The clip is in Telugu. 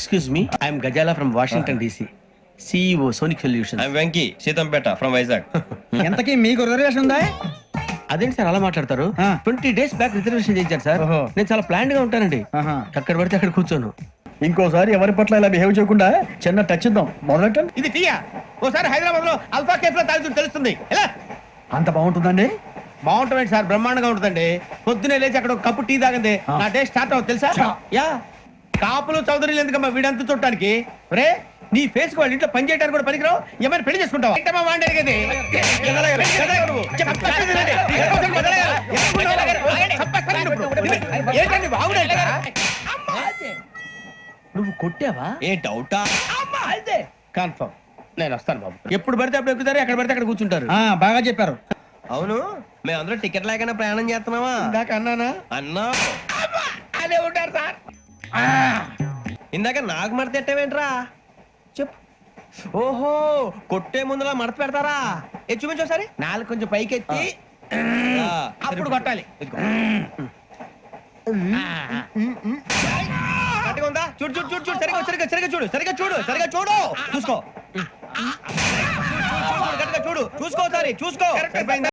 Excuse me I'm Ghazala from Washington DC CEO Sonic solution. I'm Venky Seethampeta from Vizag. ఎంతకీ మీకు రిజర్వేషన్ ఉందా? అదేంటి సార్ అలా మాట్లాడతారు? 20 days బ్యాక్ రిజర్వేషన్ చేయించారు సార్. ఓహో. నేను చాలా ప్లాన్డ్ గా ఉంటానండి. అక్కడ పడితే అక్కడ కూర్చోను. ఇంకోసారి ఎవరి పట్ల ఇలా బిహేవ్ చేయకుండా చిన్న టచ్ ఇద్దాం. మొదలెట్టండి. ఇది టీయా? ఓసారి హైదరాబాద్ లో అల్ఫా కేఫ్ లో తాగుతూ తెలుస్తుంది. ఎలా అంత బాగుంటుందండి? బాగుంటుంది సార్, బ్రహ్మాండంగా ఉంటుందండి. పొద్దునే లేచి అక్కడ ఒక కప్పు టీ తాగండి నా డే స్టార్ట్ అవుతుంది తెలుసా? యా కాపులు చౌదరులు ఎందుకమ్మా వీడంతా చూడటానికి? రే నీ ఫేస్ వాళ్ళ ఇంట్లో పని చేయడానికి కూడా పనికిరావు. ఏమైనా పెళ్లి చేసుకుంటావా? ఏంటమ్మా వాండి అడిగేది? ఏంటండి బాగుండే? నువ్వు కొట్టావా? ఏ డౌటా? కన్ఫర్మ్ నేను వస్తాను బాబు. ఎప్పుడు పడితే అప్పుడు ఎక్కుతారు, ఎక్కడ పడితే అక్కడ కూర్చుంటారు. బాగా చెప్పారు. అవును మేమందరం టికెట్ లేకనే ప్రయాణం చేస్తున్నావా? ఇందాక అన్నానా? అన్నా అదే ఉంటారు సార్. ఇందాక నాకు మడత పెట్టావేంట్రా? చెప్పు. ఓహో కొట్టే ముందులా మడత పెడతారా? ఏ చూపించు ఒకసారి. నాలుగు కొంచెం పైకెత్తి అప్పుడు కొట్టాలి. గట్టిగా ఉందా? చూడు చూడు చూడు చూడు సరిగా సరిగా సరిగా చూడు సరిగా చూడు సరిగా చూడు చూసుకో. గట్టిగా చూడు చూసుకో ఒకసారి చూసుకో. సరిపోయిందా?